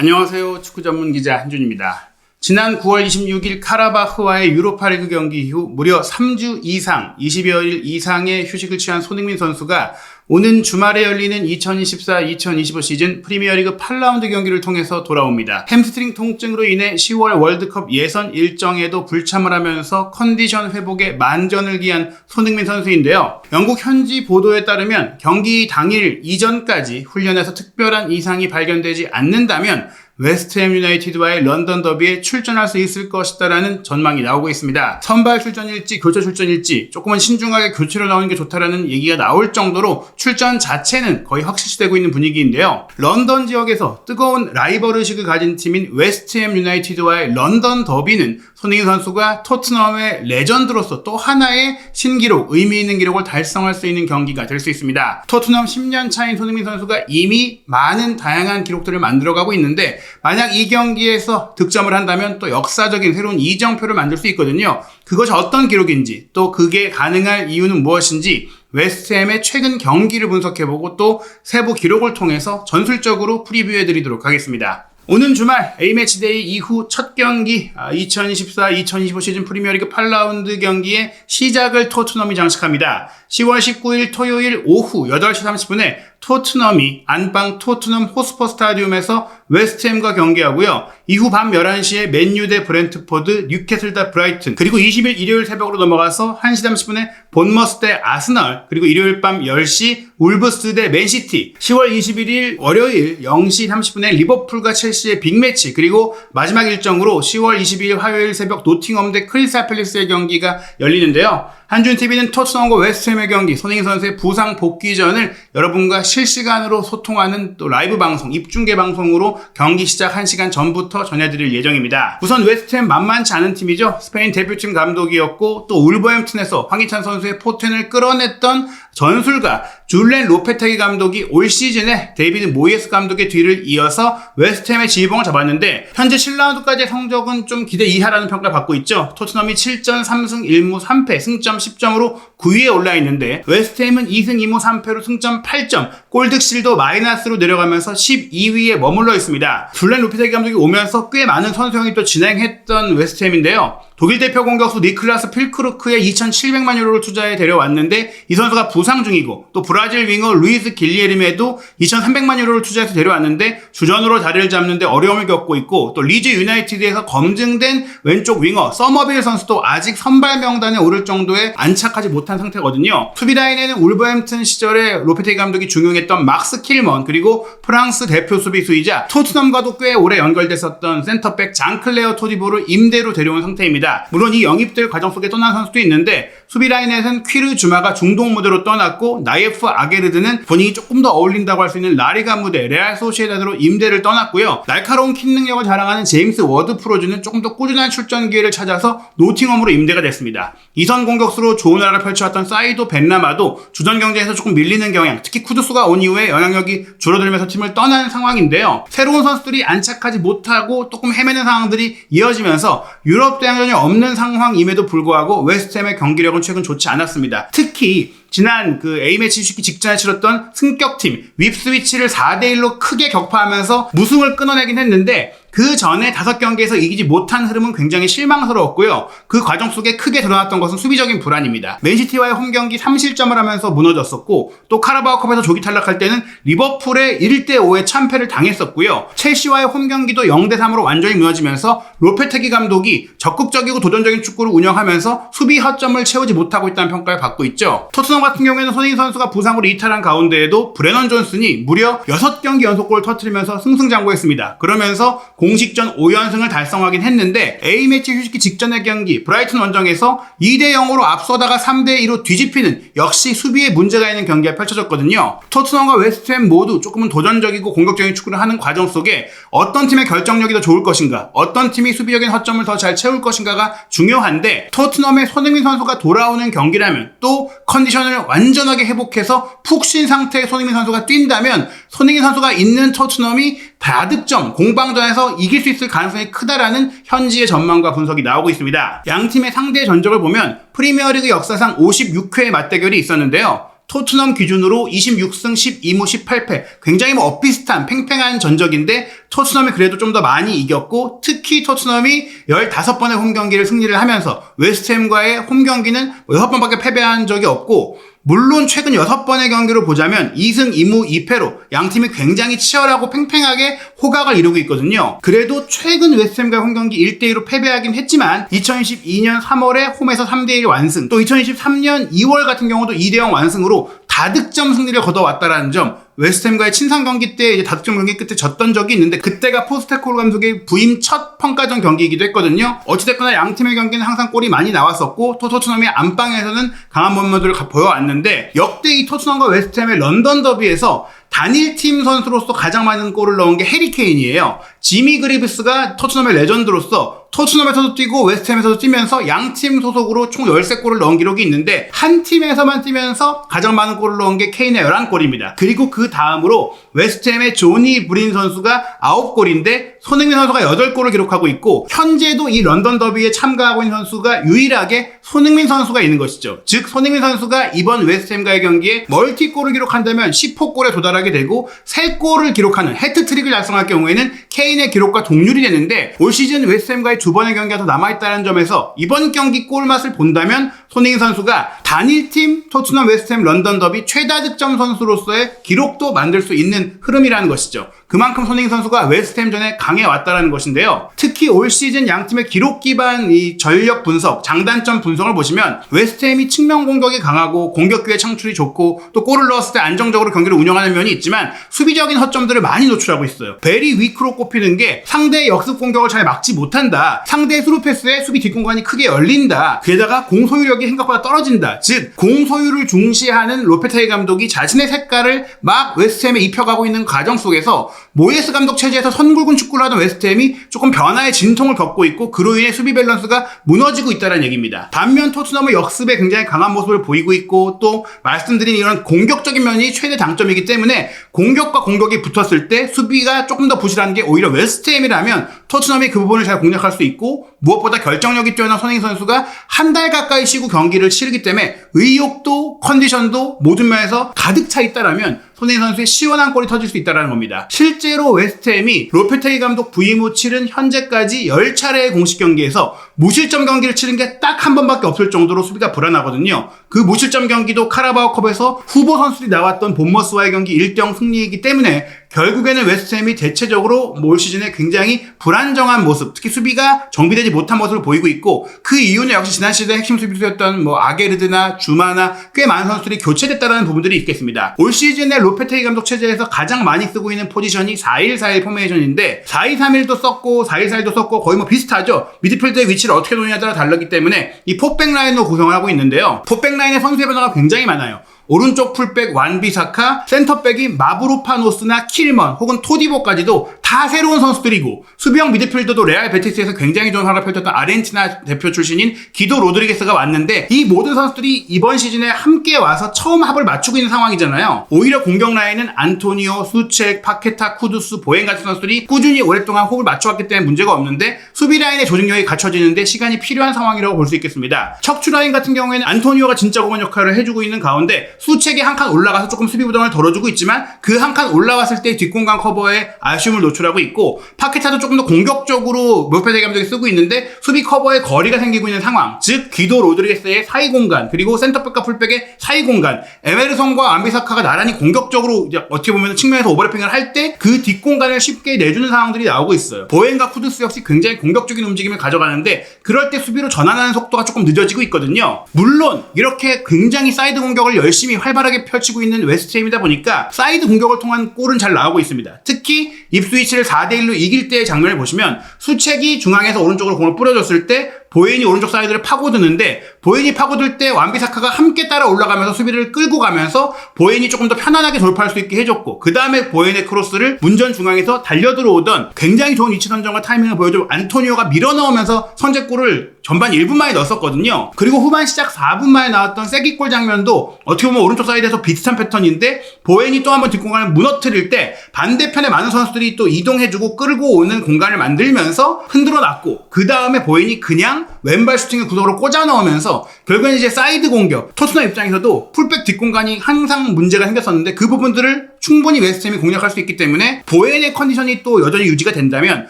안녕하세요. 축구 전문 기자 한준입니다. 지난 9월 26일 카라바흐와의 유로파리그 경기 이후 무려 3주 이상, 20여일 이상의 휴식을 취한 손흥민 선수가 오는 주말에 열리는 2024-2025 시즌 프리미어리그 8라운드 경기를 통해서 돌아옵니다. 햄스트링 통증으로 인해 10월 월드컵 예선 일정에도 불참을 하면서 컨디션 회복에 만전을 기한 손흥민 선수인데요. 영국 현지 보도에 따르면 경기 당일 이전까지 훈련에서 특별한 이상이 발견되지 않는다면 웨스트햄 유나이티드와의 런던 더비에 출전할 수 있을 것이다라는 전망이 나오고 있습니다. 선발 출전일지 교체 출전일지 조금은 신중하게 교체로 나오는 게 좋다라는 얘기가 나올 정도로 출전 자체는 거의 확실시되고 있는 분위기인데요. 런던 지역에서 뜨거운 라이벌 의식을 가진 팀인 웨스트햄 유나이티드와의 런던 더비는 손흥민 선수가 토트넘의 레전드로서 또 하나의 신기록, 의미 있는 기록을 달성할 수 있는 경기가 될 수 있습니다. 토트넘 10년 차인 손흥민 선수가 이미 많은 다양한 기록들을 만들어가고 있는데 만약 이 경기에서 득점을 한다면 또 역사적인 새로운 이정표를 만들 수 있거든요. 그것이 어떤 기록인지, 또 그게 가능할 이유는 무엇인지 웨스트햄의 최근 경기를 분석해보고 또 세부 기록을 통해서 전술적으로 프리뷰해드리도록 하겠습니다. 오는 주말 A매치데이 이후 첫 경기 2024-2025 시즌 프리미어리그 8라운드 경기의 시작을 토트넘이 장식합니다. 10월 19일 토요일 오후 8시 30분에 토트넘이 안방 토트넘 호스퍼 스타디움에서 웨스트햄과 경기하고요. 이후 밤 11시에 맨유 대 브렌트포드, 뉴캐슬 대 브라이튼, 그리고 20일 일요일 새벽으로 넘어가서 1시 30분에 본머스 대 아스널, 그리고 일요일 밤 10시 울브스 대 맨시티, 10월 21일 월요일 0시 30분에 리버풀과 첼시의 빅매치, 그리고 마지막 일정으로 10월 22일 화요일 새벽 노팅엄 대 크리스탈 팰리스의 경기가 열리는데요. 한준TV는 토트넘과 웨스트햄의 경기, 손흥민 선수의 부상 복귀전을 여러분과 실시간으로 소통하는 또 라이브 방송, 입중계 방송으로 경기 시작 1시간 전부터 전해드릴 예정입니다. 우선 웨스트햄 만만치 않은 팀이죠. 스페인 대표팀 감독이었고 또 울버햄튼에서 황희찬 선수의 포텐을 끌어냈던 전술가 줄렌 로페테기 감독이 올 시즌에 데이비드 모이에스 감독의 뒤를 이어서 웨스트햄의 지휘봉을 잡았는데 현재 7라운드까지의 성적은 좀 기대 이하라는 평가를 받고 있죠. 토트넘이 7전 3승 1무 3패 승점 10점으로 9위에 올라 있는데 웨스트햄은 2승 2무 3패로 승점 8점, 골득실도 마이너스로 내려가면서 12위에 머물러 있습니다. 줄렌 로페테기 감독이 오면서 꽤 많은 선수형이 또 진행했던 웨스트햄인데요. 독일 대표 공격수 니클라스 필크루크에 2,700만 유로를 투자해 데려왔는데 이 선수가 부상 중이고 또 브라질 윙어 루이스 길리에르메도 2,300만 유로를 투자해서 데려왔는데 주전으로 자리를 잡는 데 어려움을 겪고 있고 또 리즈 유나이티드에서 검증된 왼쪽 윙어 서머빌 선수도 아직 선발 명단에 오를 정도에 안착하지 못한 상태거든요. 수비라인에는 울버햄튼 시절에 로페테기 감독이 중용했던 막스 킬먼, 그리고 프랑스 대표 수비수이자 토트넘과도 꽤 오래 연결됐었던 센터백 장클레어 토디보를 임대로 데려온 상태입니다. 물론 이 영입들 과정 속에 떠난 선수도 있는데 수비라인에서는 퀴르 주마가 중동 무대로 떠났고 나예프 아게르드는 본인이 조금 더 어울린다고 할 수 있는 라리가 무대 레알 소시에다드로 임대를 떠났고요. 날카로운 킥 능력을 자랑하는 제임스 워드 프로즈는 조금 더 꾸준한 출전 기회를 찾아서 노팅엄으로 임대가 됐습니다. 이선 공격수로 좋은 활약을 펼쳐왔던 사이도 벤라마도 주전 경쟁에서 조금 밀리는 경향, 특히 쿠두스가 온 이후에 영향력이 줄어들면서 팀을 떠나는 상황인데요. 새로운 선수들이 안착하지 못하고 조금 헤매는 상황들이 이어지면서 유럽 대항전이 없는 상황임에도 불구하고 웨스트햄의 경기력은 최근 좋지 않았습니다. 특히 지난 A매치 휴식기 직전에 치렀던 승격팀 윕스위치를 4대1로 크게 격파하면서 무승을 끊어내긴 했는데 그 전에 5경기에서 이기지 못한 흐름은 굉장히 실망스러웠고요. 그 과정 속에 크게 드러났던 것은 수비적인 불안입니다. 맨시티와의 홈경기 3실점을 하면서 무너졌었고 또 카라바오컵에서 조기 탈락할 때는 리버풀의 1대5의 참패를 당했었고요. 첼시와의 홈경기도 0대3으로 완전히 무너지면서 로페테기 감독이 적극적이고 도전적인 축구를 운영하면서 수비 허점을 채우지 못하고 있다는 평가를 받고 있죠. 토트넘 같은 경우에는 손흥민 선수가 부상으로 이탈한 가운데에도 브레넌 존슨이 무려 6경기 연속골을 터뜨리면서 승승장구했습니다. 그러면서 공식전 5연승을 달성하긴 했는데 A매치 휴식기 직전의 경기 브라이튼 원정에서 2대0으로 앞서다가 3대2로 뒤집히는 역시 수비에 문제가 있는 경기가 펼쳐졌거든요. 토트넘과 웨스트햄 모두 조금은 도전적이고 공격적인 축구를 하는 과정 속에 어떤 팀의 결정력이 더 좋을 것인가, 어떤 팀이 수비적인 허점을 더 잘 채울 것인가가 중요한데 토트넘의 손흥민 선수가 돌아오는 경기라면 또 컨디션을 완전하게 회복해서 푹 쉰 상태의 손흥민 선수가 뛴다면 손흥민 선수가 있는 토트넘이 다득점 공방전에서 이길 수 있을 가능성이 크다라는 현지의 전망과 분석이 나오고 있습니다. 양 팀의 상대 전적을 보면 프리미어리그 역사상 56회의 맞대결이 있었는데요. 토트넘 기준으로 26승 12무 18패. 굉장히 뭐 엇비슷한 팽팽한 전적인데 토트넘이 그래도 좀 더 많이 이겼고 특히 토트넘이 15번의 홈경기를 승리를 하면서 웨스트햄과의 홈경기는 6번밖에 패배한 적이 없고 물론 최근 6번의 경기를 보자면 2승 2무 2패로 양팀이 굉장히 치열하고 팽팽하게 호각을 이루고 있거든요. 그래도 최근 웨스트햄과의 홈경기 1대2로 패배하긴 했지만 2022년 3월에 홈에서 3대1 완승, 또 2023년 2월 같은 경우도 2대0 완승으로 다득점 승리를 거둬왔다라는 점, 웨스트햄과의 친선 경기 때 이제 다득점 경기 끝에 졌던 적이 있는데 그때가 포스테코글루 감독의 부임 첫 평가전 경기이기도 했거든요. 어찌됐거나 양팀의 경기는 항상 골이 많이 나왔었고 또 토트넘이 안방에서는 강한 면모들을 보여왔는데 역대 이 토트넘과 웨스트햄의 런던 더비에서 단일팀 선수로서 가장 많은 골을 넣은 게 해리 케인이에요. 지미 그리브스가 토트넘의 레전드로서 토트넘에서도 뛰고 웨스트햄에서도 뛰면서 양팀 소속으로 총 13골을 넣은 기록이 있는데 한 팀에서만 뛰면서 가장 많은 골을 넣은 게 케인의 11골입니다. 그리고 그 다음으로 웨스트햄의 조니 브린 선수가 9골인데 손흥민 선수가 8골을 기록하고 있고 현재도 이 런던 더비에 참가하고 있는 선수가 유일하게 손흥민 선수가 있는 것이죠. 즉 손흥민 선수가 이번 웨스트햄과의 경기에 멀티골을 기록한다면 10호골에 도달하게 되고 3골을 기록하는 해트트릭을 달성할 경우에는 케인의 기록과 동률이 되는데 올 시즌 웨스트햄과의 2번의 경기가 더 남아있다는 점에서 이번 경기 골맛을 본다면 손흥민 선수가 단일팀 토트넘 웨스트햄 런던 더비 최다 득점 선수로서의 기록도 만들 수 있는 흐름이라는 것이죠. 그만큼 손흥민 선수가 웨스트햄전에 강해왔다는 것인데요. 특히 올 시즌 양팀의 기록 기반 이 전력 분석, 장단점 분석을 보시면 웨스트햄이 측면 공격이 강하고 공격 기회 창출이 좋고 또 골을 넣었을 때 안정적으로 경기를 운영하는 면이 있지만 수비적인 허점들을 많이 노출하고 있어요. 베리 위크로 꼽히는 게 상대의 역습 공격을 잘 막지 못한다. 상대의 스루 패스에 수비 뒷공간이 크게 열린다. 게다가 공소유력이 생각보다 떨어진다. 즉 공소유를 중시하는 로페테기 감독이 자신의 색깔을 막 웨스트햄에 입혀가고 있는 과정 속에서 모예스 감독 체제에서 선굵은 축구를 하던 웨스트햄이 조금 변화의 진통을 겪고 있고 그로 인해 수비 밸런스가 무너지고 있다는 얘기입니다. 반면 토트넘은 역습에 굉장히 강한 모습을 보이고 있고 또 말씀드린 이런 공격적인 면이 최대 장점이기 때문에 공격과 공격이 붙었을 때 수비가 조금 더 부실한 게 오히려 웨스트햄이라면 토트넘이 그 부분을 잘 공략할 수 있고 무엇보다 결정력이 뛰어난 손흥민 선수가 한 달 가까이 쉬고 경기를 치르기 때문에 의욕도 컨디션도 모든 면에서 가득 차 있다라면 손흥민 선수의 시원한 골이 터질 수 있다는 겁니다. 실제로 웨스트햄이 로페테기 감독 부임 후 치른 현재까지 10차례의 공식 경기에서 무실점 경기를 치른 게 딱 한 번밖에 없을 정도로 수비가 불안하거든요. 그 무실점 경기도 카라바오컵에서 후보 선수들이 나왔던 본머스와의 경기 1대0 승리이기 때문에 결국에는 웨스트햄이 대체적으로 올 시즌에 굉장히 불안정한 모습, 특히 수비가 정비되지 못한 모습을 보이고 있고 그 이유는 역시 지난 시즌 핵심 수비수였던 아게르드나 주마나 꽤 많은 선수들이 교체됐다는 부분들이 있겠습니다. 올 시즌에 로페테기 감독 체제에서 가장 많이 쓰고 있는 포지션이 4-1-4-1 포메이션인데 4-2-3-1도 썼고 4-1-4-1도 썼고 거의 비슷하죠. 미드필드의 위치를 어떻게 놓느냐에 따라 다르기 때문에 이 포백 라인으로 구성을 하고 있는데요. 포백 라인의 선수의 변화가 굉장히 많아요. 오른쪽 풀백 완비사카, 센터백이 마브로파노스나 킬먼 혹은 토디보까지도 다 새로운 선수들이고 수비형 미드필더도 레알 베티스에서 굉장히 좋은 활약을 펼쳤던 아르헨티나 대표 출신인 기도 로드리게스가 왔는데 이 모든 선수들이 이번 시즌에 함께 와서 처음 합을 맞추고 있는 상황이잖아요. 오히려 공격 라인은 안토니오, 수책, 파케타, 쿠두스, 보행 같은 선수들이 꾸준히 오랫동안 호흡을 맞춰왔기 때문에 문제가 없는데 수비 라인의 조직력이 갖춰지는데 시간이 필요한 상황이라고 볼 수 있겠습니다. 척추 라인 같은 경우에는 안토니오가 진짜 공헌 역할을 해주고 있는 가운데 수책이 한 칸 올라가서 조금 수비 부담을 덜어주고 있지만 그 한 칸 올라왔을 때 뒷공간 커버에 아쉬움을 노출하고 있고 파케타도 조금 더 공격적으로 로페테기 감독이 쓰고 있는데 수비 커버에 거리가 생기고 있는 상황, 즉 기도 로드리게스의 사이 공간 그리고 센터백과 풀백의 사이 공간, 에메르송과 암비사카가 나란히 공격적으로 이제 어떻게 보면 측면에서 오버래핑을 할 때 그 뒷공간을 쉽게 내주는 상황들이 나오고 있어요. 보행과 쿠두스 역시 굉장히 공격적인 움직임을 가져가는데 그럴 때 수비로 전환하는 속도가 조금 늦어지고 있거든요. 물론 이렇게 굉장히 사이드 공격을 열심히 활발하게 펼치고 있는 웨스트햄이다 보니까 사이드 공격을 통한 골은 잘 나오고 있습니다. 특히 입스위치를 4대1로 이길 때의 장면을 보시면 수책이 중앙에서 오른쪽으로 공을 뿌려줬을 때 보엔이 오른쪽 사이드를 파고드는데 보엔이 파고들 때 완비사카가 함께 따라 올라가면서 수비를 끌고 가면서 보엔이 조금 더 편안하게 돌파할 수 있게 해줬고 그 다음에 보엔의 크로스를 문전 중앙에서 달려들어오던 굉장히 좋은 위치 선정과 타이밍을 보여주고 안토니오가 밀어넣으면서 선제골을 전반 1분 만에 넣었었거든요. 그리고 후반 시작 4분 만에 나왔던 세기골 장면도 어떻게 보면 오른쪽 사이드에서 비슷한 패턴인데 보엔이 또 한번 뒷공간을 무너뜨릴 때 반대편에 많은 선수들이 또 이동해주고 끌고 오는 공간을 만들면서 흔들어 놨고 그 다음에 보엔이 그냥 그냥 왼발 슈팅을 구석으로 꽂아 넣으면서 결국엔 이제 사이드 공격, 토트넘 입장에서도 풀백 뒷공간이 항상 문제가 생겼었는데 그 부분들을 충분히 웨스트햄이 공략할 수 있기 때문에 보엔의 컨디션이 또 여전히 유지가 된다면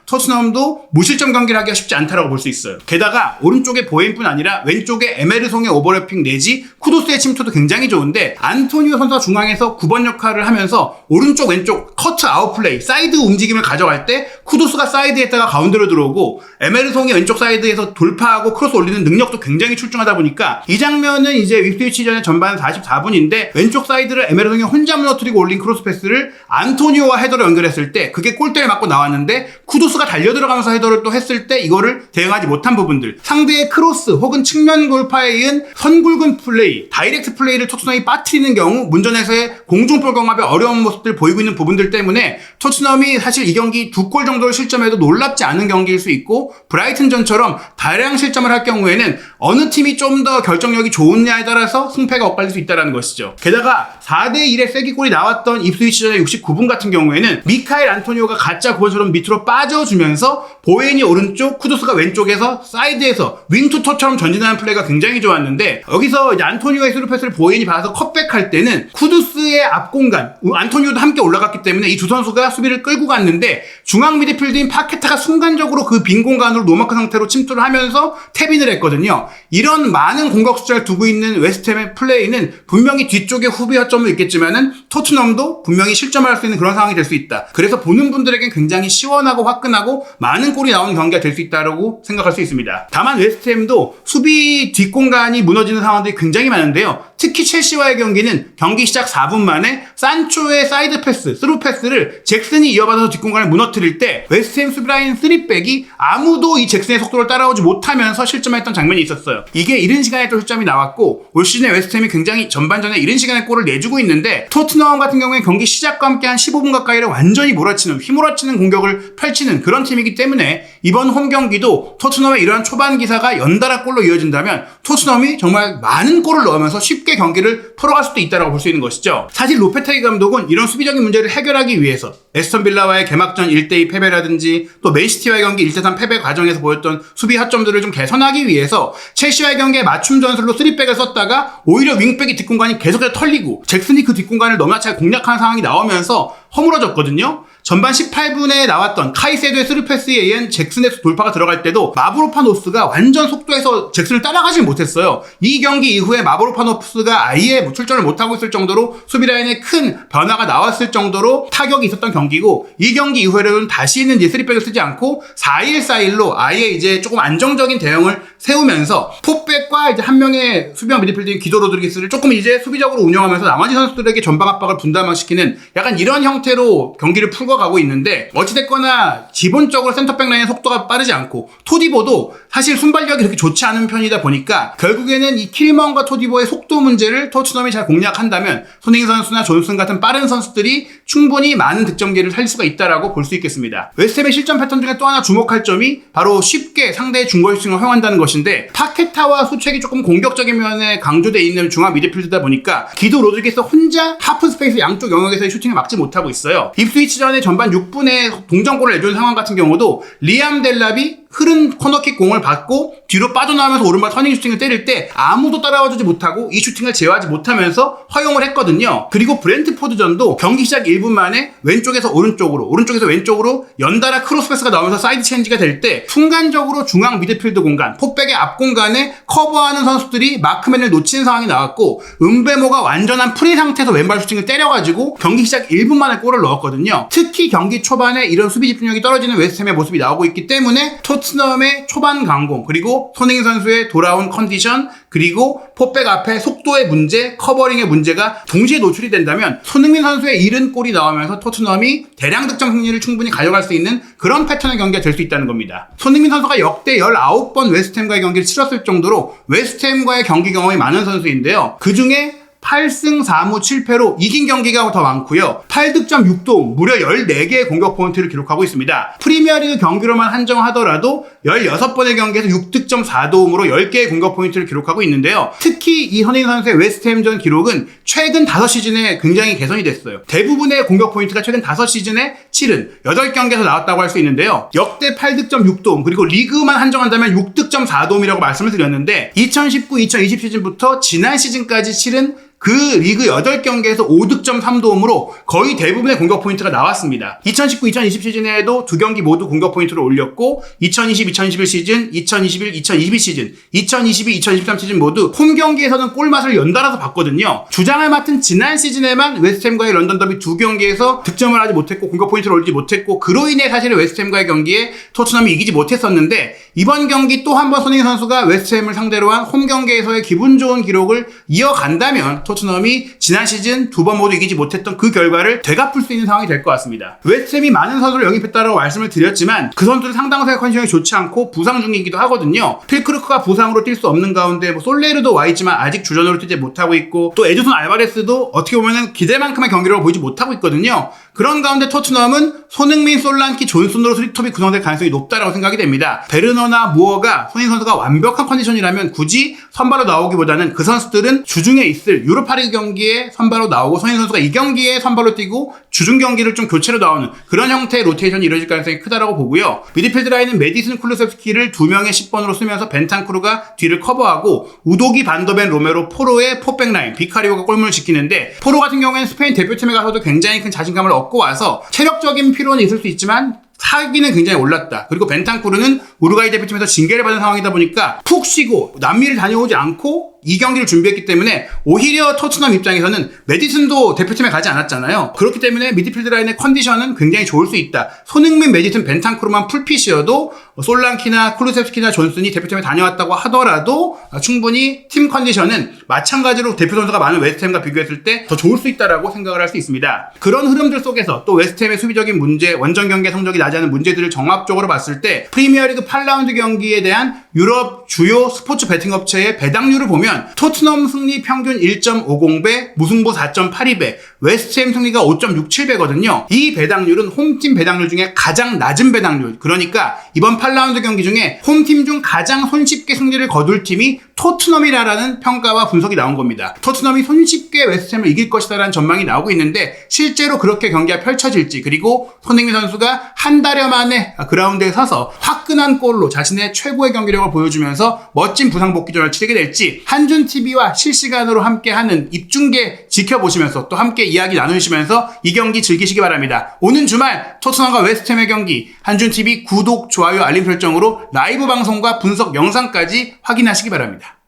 토트넘도 무실점 경기를 하기가 쉽지 않다라고 볼 수 있어요. 게다가 오른쪽에 보엔뿐 아니라 왼쪽에 에메르송의 오버래핑 내지 쿠두스의 침투도 굉장히 좋은데 안토니오 선수가 중앙에서 9번 역할을 하면서 오른쪽 왼쪽 커트 아웃플레이 사이드 움직임을 가져갈 때 쿠두스가 사이드에 있다가 가운데로 들어오고 에메르송이 왼쪽 사이드에서 돌파하고 크로스 올리는 능력도 굉장히 출중하다 보니까 이 장면은 이제 윕스위치전의 전반 44분인데 왼쪽 사이드를 에메르송이 혼자 무너뜨리고 올린 크로스 패스를 안토니오와 헤더로 연결했을 때 그게 골대를 맞고 나왔는데 쿠두스가 달려들어가면서 헤더를 또 했을 때 이거를 대응하지 못한 부분들, 상대의 크로스 혹은 측면 돌파에 의한 선굵은 플레이, 다이렉트 플레이를 토트넘이 빠뜨리는 경우 문전에서의 공중볼 경합의 어려운 모습들 보이고 있는 부분들 때문에 토트넘이 사실 이 경기 2골 정도를 실점해도 놀랍지 않은 경기일 수 있고 브라이튼전처럼 다량 실점을 할 경우에는 어느 팀이 좀 더 결정력이 좋으냐에 따라서 승패가 엇갈릴 수 있다는 것이죠. 게다가 4대1의 쐐기골이 나왔던 입스위치전의 69분 같은 경우에는 미카엘 안토니오가 가짜 구원처럼 밑으로 빠져주면서 보엔이 오른쪽, 쿠두스가 왼쪽에서 사이드에서 윙투터처럼 전진하는 플레이가 굉장히 좋았는데 여기서 이제 안토니오의 스루 패스를 보엔이 받아서 컷백할 때는 쿠두스의 앞공간, 안토니오도 함께 올라갔기 때문에 이 두 선수가 수비를 끌고 갔는데 중앙 미드필드인 파케타가 순간적으로 그 빈 공간으로 노마크 상태로 침투를 하면서 태빈을 했거든요. 이런 많은 공격 숫자를 두고 있는 웨스트햄의 플레이는 분명히 뒤쪽에 후비 허점도 있겠지만은 토트넘도 분명히 실점할 수 있는 그런 상황이 될 수 있다. 그래서 보는 분들에겐 굉장히 시원하고 화끈하고 많은 골이 나오는 경기가 될 수 있다고 생각할 수 있습니다. 다만 웨스트햄도 수비 뒷공간이 무너지는 상황들이 굉장히 많은데요. 특히 첼시와의 경기는 경기 시작 4분 만에 산초의 사이드 패스, 스루 패스를 잭슨이 이어받아서 뒷공간을 무너뜨릴 때 웨스트햄 수비라인 3백이 아무도 이 잭슨의 속도를 따라오지 못하면서 실점했던 장면이 있었어요. 이게 이른 시간에 또 실점이 나왔고 올 시즌에 웨스트햄이 굉장히 전반전에 이른 시간에 골을 내주고 있는데 토트넘 같은 경우에 경기 시작과 함께 한 15분 가까이를 완전히 몰아치는, 휘몰아치는 공격을 펼치는 그런 팀이기 때문에 이번 홈 경기도 토트넘의 이러한 초반 기사가 연달아 골로 이어진다면 토트넘이 정말 많은 골을 넣으면서 쉽게 경기를 풀어갈 수도 있다고 볼 수 있는 것이죠. 사실 로페테기 감독은 이런 수비적인 문제를 해결하기 위해서 에스턴 빌라와의 개막전 1대2 패배라든지 또 맨시티와의 경기 1대3 패배 과정에서 보였던 수비 허점들을 좀 개선하기 위해서 첼시와의 경기에 맞춤 전술로 3백을 썼다가 오히려 윙백이 뒷공간이 계속해서 털리고 잭슨이 그 뒷공간을 너무나 잘 공략하는 상황이 나오면서 허물어졌거든요. 전반 18분에 나왔던 카이세도의 스루 패스에 의한 잭슨의 돌파가 들어갈 때도 마브로파노스가 완전 속도에서 잭슨을 따라가지 못했어요. 이 경기 이후에 마브로파노스가 아예 출전을 못하고 있을 정도로 수비라인에 큰 변화가 나왔을 정도로 타격이 있었던 경기고 이 경기 이후에는 다시는 이제 3백을 쓰지 않고 4-1-4-1로 아예 이제 조금 안정적인 대응을 세우면서 포백과 이제 한 명의 수비형 미드필더인 기도 로드리게스를 조금 이제 수비적으로 운영하면서 나머지 선수들에게 전방 압박을 분담시키는 약간 이런 형태로 경기를 풀고 가고 있는데 어찌됐거나 기본적으로 센터백 라인의 속도가 빠르지 않고 토디보도 사실 순발력이 그렇게 좋지 않은 편이다 보니까 결국에는 이 킬먼과 토디보의 속도 문제를 토트넘이 잘 공략한다면 손흥민 선수나 존슨 같은 빠른 선수들이 충분히 많은 득점기를 살릴 수가 있다라고 볼 수 있겠습니다. 웨스트햄의 실점 패턴 중에 또 하나 주목할 점이 바로 쉽게 상대의 중거리 슈팅을 허용한다는 것인데 파케타와 수책이 조금 공격적인 면에 강조되어 있는 중앙 미드필드다 보니까 기도 로드리게스 혼자 하프 스페이스 양쪽 영역에서의 슈팅을 막지 못하고 있어요. 입스위치 전에 전반 6분에 동점골을 내주는 상황 같은 경우도 리암 델랍이 흐른 코너킥 공을 받고 뒤로 빠져나오면서 오른발 터닝 슈팅을 때릴 때 아무도 따라와주지 못하고 이 슈팅을 제어하지 못하면서 허용을 했거든요. 그리고 브렌트포드전도 경기 시작 1분 만에 왼쪽에서 오른쪽으로, 오른쪽에서 왼쪽으로 연달아 크로스 패스가 나오면서 사이드 체인지가 될 때 순간적으로 중앙 미드필드 공간, 포백의 앞 공간에 커버하는 선수들이 마크맨을 놓치는 상황이 나왔고 은베모가 완전한 프리 상태에서 왼발 슈팅을 때려가지고 경기 시작 1분 만에 골을 넣었거든요. 특히 경기 초반에 이런 수비 집중력이 떨어지는 웨스트햄의 모습이 나오고 있기 때문에 토트넘의 초반 강공, 그리고 손흥민 선수의 돌아온 컨디션, 그리고 포백 앞에 속도의 문제, 커버링의 문제가 동시에 노출이 된다면 손흥민 선수의 이른 골이 나오면서 토트넘이 대량 득점 승리를 충분히 가져갈 수 있는 그런 패턴의 경기가 될 수 있다는 겁니다. 손흥민 선수가 역대 19번 웨스트햄과의 경기를 치렀을 정도로 웨스트햄과의 경기 경험이 많은 선수인데요. 그 중에 8승 4무 7패로 이긴 경기가 더 많고요. 8득점 6도움, 무려 14개의 공격 포인트를 기록하고 있습니다. 프리미어리그 경기로만 한정하더라도 16번의 경기에서 6득점 4도움으로 10개의 공격 포인트를 기록하고 있는데요. 특히 이 손흥민 선수의 웨스트햄전 기록은 최근 5시즌에 굉장히 개선이 됐어요. 대부분의 공격 포인트가 최근 5시즌에 치른 8경기에서 나왔다고 할 수 있는데요. 역대 8득점 6도움, 그리고 리그만 한정한다면 6득점 4도움이라고 말씀을 드렸는데 2019-2020 시즌부터 지난 시즌까지 치른 그 리그 8경기에서 5득점 3도움으로 거의 대부분의 공격 포인트가 나왔습니다. 2019-2020 시즌에도 2경기 모두 공격 포인트를 올렸고 2020-2021 시즌, 2021-2022 시즌, 2022-2023 시즌 모두 홈 경기에서는 골맛을 연달아서 봤거든요. 주장을 맡은 지난 시즌에만 웨스트햄과의 런던 더비 2경기에서 득점을 하지 못했고 공격 포인트를 올리지 못했고 그로 인해 사실 웨스트햄과의 경기에 토트넘이 이기지 못했었는데 이번 경기 또 한 번 손흥민 선수가 웨스트햄을 상대로 한 홈 경기에서의 기분 좋은 기록을 이어간다면 토트넘이 지난 시즌 2번 모두 이기지 못했던 그 결과를 되갚을 수 있는 상황이 될 것 같습니다. 웨스트햄이 많은 선수를 영입했다라고 말씀을 드렸지만 그 선수들 상당수의 컨디션이 좋지 않고 부상 중이기도 하거든요. 필크루크가 부상으로 뛸 수 없는 가운데 솔레르도 와 있지만 아직 주전으로 뛰지 못하고 있고 또 에드손 알바레스도 어떻게 보면 기대만큼의 경기력을 보이지 못하고 있거든요. 그런 가운데 토트넘은 손흥민, 솔란키, 존슨으로 수리톱이 구성될 가능성이 높다라고 생각이 됩니다. 베르너나 무어가 손흥민 선수가 완벽한 컨디션이라면 굳이 선발로 나오기보다는 그 선수들은 주중에 있을 유로파리그 경기에 선발로 나오고 손흥민 선수가 이 경기에 선발로 뛰고 주중 경기를 좀 교체로 나오는 그런 형태의 로테이션이 이루어질 가능성이 크다라고 보고요. 미드필드 라인은 메디슨 쿨루셉스키를 2명의 10번으로 쓰면서 벤탄쿠르가 뒤를 커버하고 우도기, 반더벤, 로메로, 포로의 포백 라인, 비카리오가 골문을 지키는데 포로 같은 경우에는 스페인 대표팀에 가서도 굉장히 큰 자신감을 얻고 와서 체력적인 피로는 있을 수 있지만 사기는 굉장히 올랐다. 그리고 벤탄쿠르는 우루과이 대표팀에서 징계를 받은 상황이다 보니까 푹 쉬고 남미를 다녀오지 않고 이 경기를 준비했기 때문에 오히려 토트넘 입장에서는 메디슨도 대표팀에 가지 않았잖아요. 그렇기 때문에 미드필드 라인의 컨디션은 굉장히 좋을 수 있다. 손흥민, 메디슨, 벤탄쿠르만 풀핏이어도 솔랑키나 쿨루셉스키나 존슨이 대표팀에 다녀왔다고 하더라도 충분히 팀 컨디션은 마찬가지로 대표 선수가 많은 웨스트햄과 비교했을 때 더 좋을 수 있다라고 생각을 할 수 있습니다. 그런 흐름들 속에서 또 웨스트햄의 수비적인 문제, 원정 경기의 성적이 나지 않은 문제들을 종합적으로 봤을 때 프리미어리그 8라운드 경기에 대한 유럽 주요 스포츠 베팅 업체의 배당률을 보면 토트넘 승리 평균 1.50배, 무승부 4.82배, 웨스트햄 승리가 5.67배거든요. 이 배당률은 홈팀 배당률 중에 가장 낮은 배당률. 그러니까 이번 8라운드 경기 중에 홈팀 중 가장 손쉽게 승리를 거둘 팀이 토트넘이라는 평가와 분석이 나온 겁니다. 토트넘이 손쉽게 웨스트햄을 이길 것이다라는 전망이 나오고 있는데 실제로 그렇게 경기가 펼쳐질지 그리고 손흥민 선수가 한 달여 만에 그라운드에 서서 화끈한 골로 자신의 최고의 경기력을 보여주면서 멋진 부상 복귀전을 치르게 될지 한준TV와 실시간으로 함께하는 입중계 지켜보시면서 또 함께 이야기 나누시면서 이 경기 즐기시기 바랍니다. 오는 주말 토트넘과 웨스트햄의 경기 한준TV 구독, 좋아요, 알림 설정으로 라이브 방송과 분석 영상까지 확인하시기 바랍니다.